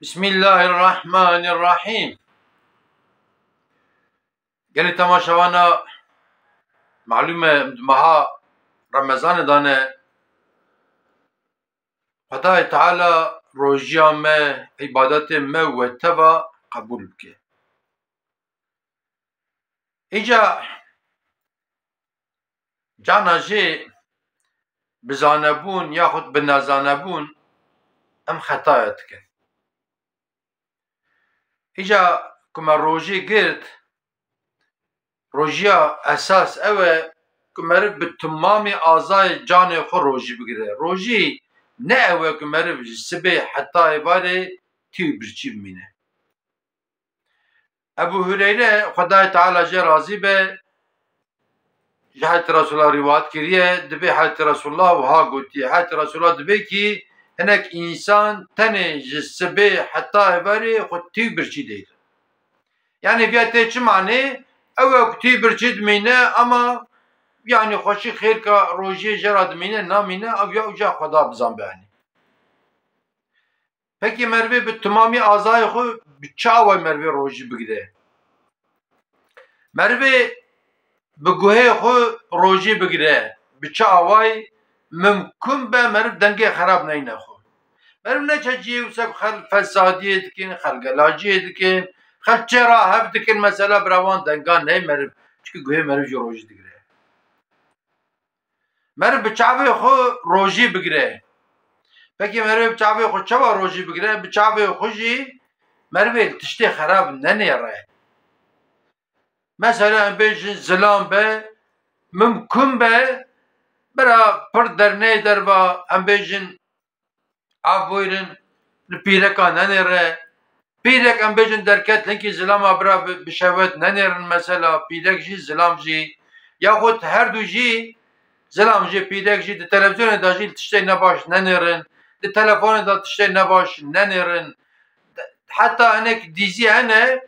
بسم الله الرحمن الرحیم. گلی تماشاوانا معلومه مها رمضان دانه خدای تعالی روژیا ما عبادت ما و توا قبول بکه. ایجا جانا جی بزانبون یا خود بنازانبون ام خطایت که ایجا کما روژی گرد روژیا اساس اوه کمرد به تمام آزای جان خود روژی بگیره. روژی نه اوه کمرد سبه حتی ایواره تیو برچی بمینه. ابو هریره خدای تعالی جه راضی به حضرت رسول الله روایت کریه دبی حضرت رسول الله و ها گوتیه حضرت رسول الله دبی کی هنک انسان تنه جسبه حتی ایواره خود تیو برچی دید. یعنی بیاته چه معنی؟ اوه تیو برچی دمینه اما yani خوشی خیر که روژی جراد مینه نامینه او یا اوجا خدا بزن بانی. پکی مروی به تمامی آزای خود بچاوی مروی روژی بگیره. مروی به گوه خود روژی بگیره. بچاوی ممکن به مروی دنگه خراب نینه خود. مروی نچه جیو سب خل فسادیه دکن، خل گلاجیه دکن، خل چرا هف دکن مثلا بروان دنگان نه مروی. چکه گوه مروی جو روژی دگیره. مروی بچاوی خود روژی بگیره. پکی مروی بچاوی خود چوا روژی بگیره بچاوی خوشی مروی تشتی خراب ننیره. مثلا بیشن زلام به ممکن به برا پر در نه در با ام بیشن آبویرن پیرکان ننیره. پیرک ام بیشن درکت لنکی زلام برا بشود ننیرن مثلا پیرک جی زلام جی یا خود هر دو جی زلام جی پیرک جی ده تلویزیون دا جی تشتی نباش ننیرن ده تلفون دا تشتی نباش ننیرن. حتی انک دیزی هنه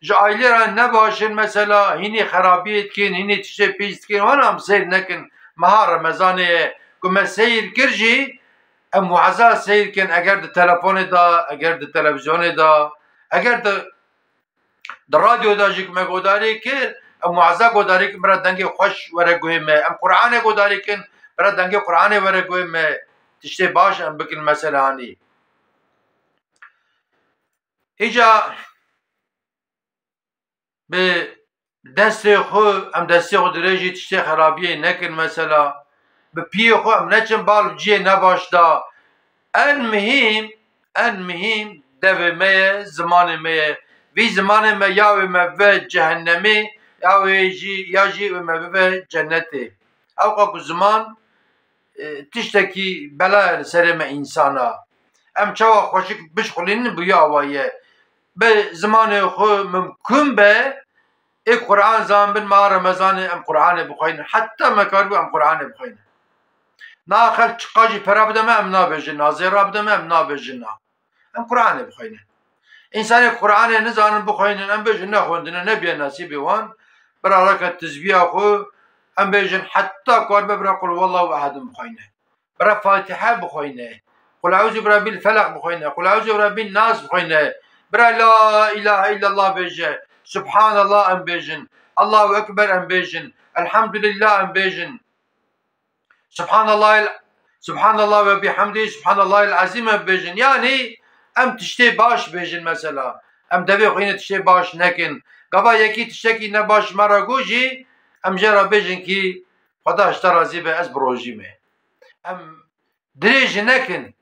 جایلی را نباشن مثلا هینی خرابیت کن هینی تشتی پیست کن وانا هم سیر نکن مها رمضانه کم سیر کرجی ام معزا سیر کن اگر ده تلفون دا اگر ده تلویزیون دا اگر ده رادیو دا جی کم گوداری کن ام معزا گوداری کن برا دنگی خوش وره گوه مه ام قرآن گوداری کن برا دنگی قرآن وره گوه مه تشتی باش ام بکن مثلا هانی ایجا به دست خود ام دستی خود درجی تشتی خرابیه نکن مثلا به پی خود ام نچن بال جیه نباش دا ان مهم دو میه زمان میه وی زمان میه یا وی مو جهنمی یا وی جی وی مو جنتی او قاکو زمان تشتکی بلا سرم انسانا ام چاوا خوشک بشخلین بیا آوایه به زمان خود ممکن به ای قرآن زمان بن ما رمضان ام قرآن بخوین حتی مکاربو ام قرآن بخوین نا خل چقاجی پرا بدمه ام نابجن زیرا بدمه ام نابجن ام قرآن بخوین انسان قرآن نزانن بخوین ام بجن نخوندن نبی نصیبی وان برا رکت تزبیه خو ام بجن حتی کاربه برا قل والله احد بخوین برا فاتحه بخوین قل اعوذ برب الفلق بخوین قل اعوذ برب الناس بخوین برا لا اله الا الله بجه سبحان الله ام بیجن الله اکبر ام بیجن الحمد لله ام بیجن سبحان الله و بحمده سبحان الله العظیم ام بیجن یعنی ام تشتی باش بیجن مثلا ام دوی خوینه تشتی باش نکن گفا یکی تشتی نباش مرا گوشی ام جرا بیجن کی خدا اشتا راضی به از بروجی می ام دریج نکن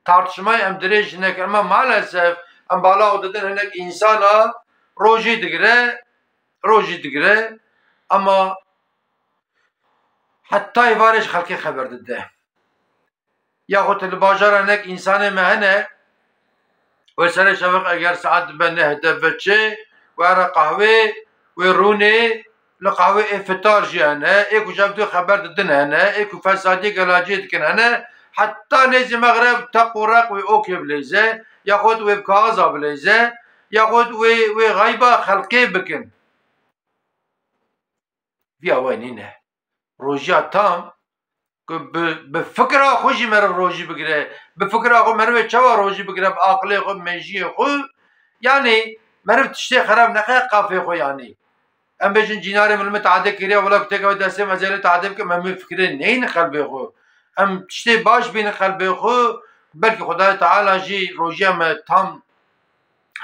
tartışmayı em dirêj nekin ama maalesef em bala didin hinek insana rojî digire ama heta êvarê ji xelkê xeber dide yaxut li bajara hinek însanê me hene wê serê şeveq eger saet dibe neh de veçê were qehwê wê rûnê li qehwê ê fitar jî hene ê ku jev dû xeber didin hene ê ku fesadî gelaciyê dikin hene حتی نیز مغرب تقورق و اوکی بلیزه یا خود و کاغذ بلیزه یا خود و غیبا خلقی بکن بیا وینینه روژیا تام به فکر خوشی مرو روژی بگیره، به فکر خو مرو چوا روژی بگیره، به عقل خو مجی خو یعنی مرو تشتی خراب نخه قافه خو یعنی ام بيجن جيناري من المتعدد كريا ولا كتك دسته مزال تعدد که من فکر نین قلب خو ام تشتی باش بین قلب خو بلکه خدای تعالی جی روژی ام تام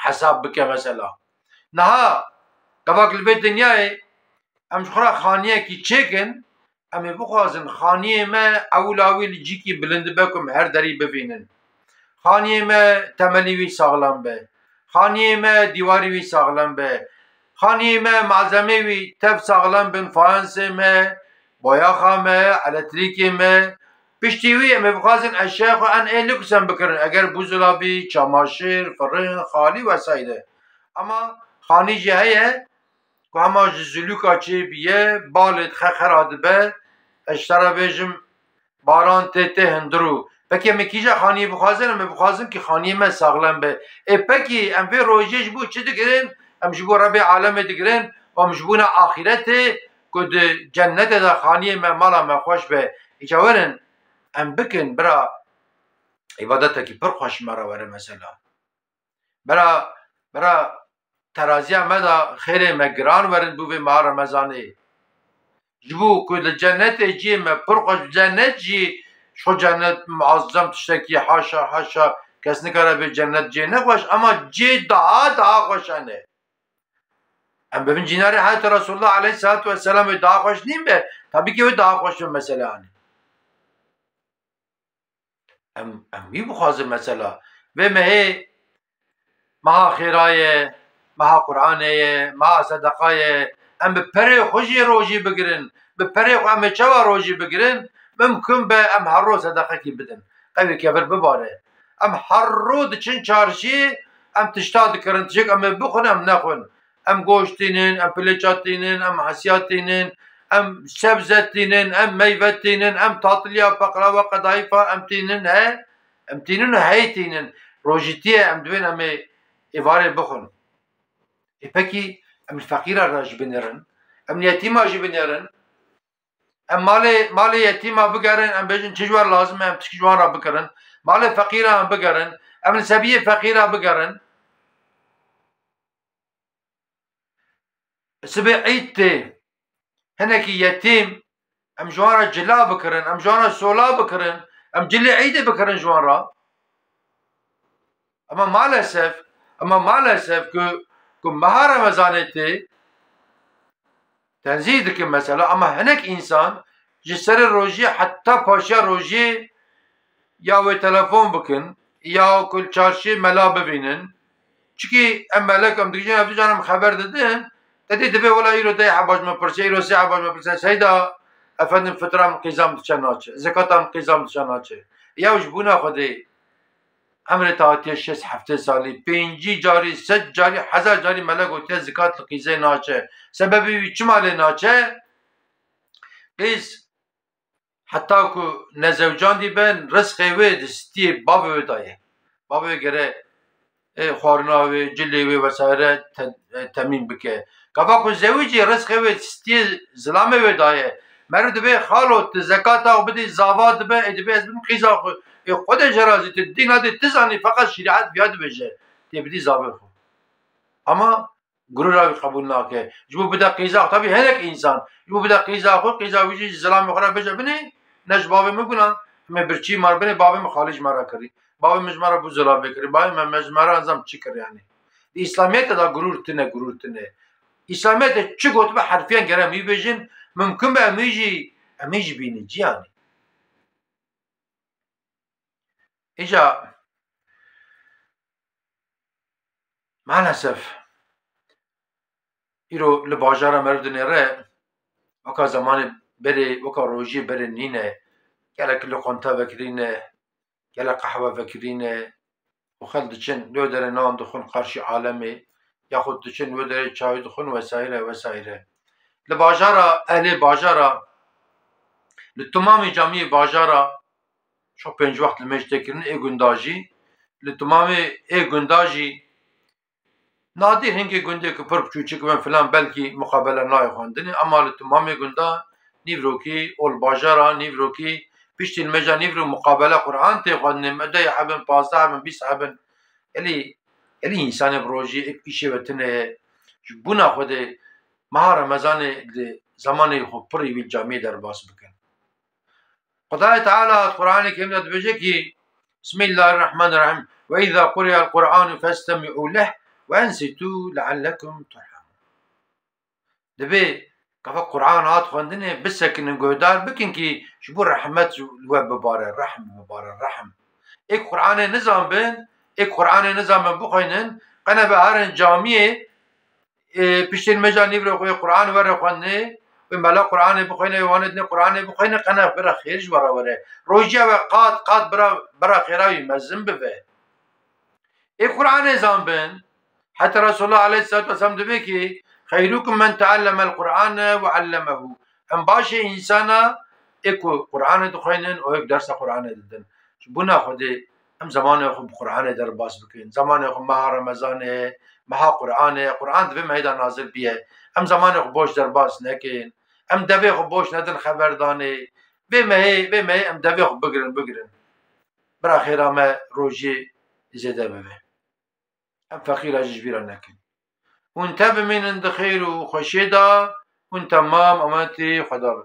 حساب بکه مثلا نها قباك البيت دنیای ام شخرا خانیه کی چکن ام بخوازن خانیه ما اولاوی لجی کی بلند بکم هر دری ببینن خانیه ما تملی وی ساغلام به خانیه ما دیواری وی ساغلام به خانیه ما معظمه وی تف ساغلام بن فانسه ما بایاخا ما الکتریکی ما پشتیوی ام بخوازن اشیاء خو ان ایلکسن بکرن اگر بوزلابی چماشیر فرن خالی وسایده اما خانی جهه که همه زلوکا چه بیه بالت خراد به اشترا بیجم باران ته هندرو پکی مکیجا خانی بخوازن که خانی من ساغلم به پکی ام به روژش بود چه دگرین ام جبو رب عالم دگرین و ام جبون آخرت که جنت دا خانی من مالا من خوش به ایچاورن ام بکن برا عبادت که پر خوش مرا وره مثلا برا ترازی مدا خیر مگران ورن بو به ماه رمضانی جبو که جنت جی ما پرخوش جنت جی شو جنت معظم تشتکی حاشا حاشا کس نکره به جنت جی نخوش اما جی دعا خوشانه ام ببین جیناری حضرت رسول الله علیه السلام دعا خوش نیم به طبی که دعا خوش مثلا ام می بخوازم مثلا و مهی مها خیرای مها قرآنه مها صدقای ام به پره خوشی روژی بگیرن به پره خو ام چوا روژی بگیرن ممکن به ام هر روز صدقه کی بدن قوی کبر بباره ام هر روز چن چارشی ام تشتاد کرن تشک ام بخون ام نخون ام گوشتینن ام پلیچاتینن ام حسیاتینن ام سبزتینن ام میوتینن ام تاطلیا فقرا و قضایفا ام تینن هیتینن روژیتیه ام دوین ام ایواره بخون پکی ام الفقیره راج بنرن ام یتیمه جی بنرن ام مال یتیمه بگرن ام بجن چجوار لازمه ام تشجوان را بکرن مال فقیره ام بگرن ام سبیه فقیره بگرن سبی عید ته هنکی یتیم ام جوان را جلا بکرن ام جوان را سولا بکرن ام جلی عید بکرن جوان را اما مالسف که ماه رمضان ته تنزیه دکن مثلا اما هنک انسان جسر روژی حتی پاشا روژی یا وی تلفون بکن یا کل چارشی ملا ببینن چکی ام ملک ام دیگه افتی جانم خبر دادن تدی دبی ولا ایرو دی حباج مپرسه ایرو سی حباج مپرسه سیدا افندم فطرم قیزام دچناچه زکاتم قیزام دچناچه یا وجبونا خودی امر تاعتی 6 سالی 5 جاری 100 جاری 1000 جاری ملک گوته زکات قیزه ناچه سببی چه مال ناچه قیز حتی که نزوجان دی بن رزقی وی دستی باب وی دایه باب وی گره خوارنا وی جلی وی وسایره تمیم بکه کفا که زوجی رزقی وی دستی ظلام وی دایه مرد به خالو زکات او بدی زاواد به ادبی از بن قیزا خود جرازی دین هدی تزانی فقط شریعت بیاد بشه تی بدی زاوه خو اما گروه را قبول نکه جو بده قیزا طبی هر یک انسان جو بده قیزا خو قیزا ویجی ظلام خورا بشه بنی نش باب میگونن من برچی مار بنی باب مخالج مرا کری باب مجمرا بو ظلام بکری باب من مجمرا ازم چی کر یعنی اسلامیت دا گرور تنه اسلامیت چی گوت به حرفیان گره می بجین ممکن به امیجی بینی جیانی ایجا مالسف ایرو لباجارا مرد نره وکا زمان بره وکا روژی بره نینه گلک لقنطه وکرینه گلک قهوه وکرینه و خل دچن لو داره نان دخون قرشی عالمه یا خود دچن لو داره چای دخون وسایره لباجارا اهل باجارا لتمام جامعه باجارا شو 5 وقت المجد کرن ای گنداجی لتمام ای گنداجی نادر هنگی گنده که پر بچوچک و فلان بلکی مقابله نای خواندنی اما لتمام گندا نیوروکی اول باجارا نیوروکی بيشتي المجانيف مقابلة قرآن تيخوان مدى حبن 15 حبن 20 حبن اللي إنسان بروجي إك إشي وتنه بنا خود مها رمضان زماني خو بري بالجامع در باس بكن خدای تعالى القرآن الكريم بيجي بسم الله الرحمن الرحيم وإذا قرئ القرآن فاستمعوا له وأنصتوا لعلكم ترحمون دبي كفا قرآن هات خوندنه بسكن نقودار بكن كي شبو رحمت الواب ببارة الرحم ببارة الرحم إك قرآن نظام بين إك قرآن نظام بخوينن قنا بهارن جامعه بيشتي المجاني بروخوي قرآن ورا خوندنه وملا قرآن بخوينه واندنه قرآن بخوينه قنا برا خيرج برا وره روجيا وقات برا خيراوي مزم بفه إك قرآن نظام بين حتى رسول الله عليه الصلاة والسلام دبيكي خيركم من تعلم القرآن وعلمه ام باشه انسانا اكو قرآن دخوينن او اك درس قرآن ددن بنا خودي ام زمان خو قرآن در باس بكين زمان خو مها رمضان مها قرآن دبي ميدا نازل بيه ام زمان خو بوش در باس نكين ام دبي خو بوش ندن خبرداني بما ام دبي خو بگرن برا خيرا ما روجي زيادة ببه ام فقير اجيش بيرا نكين وانت بمن عند خير وخشيدا وانت تمام امانتي خدا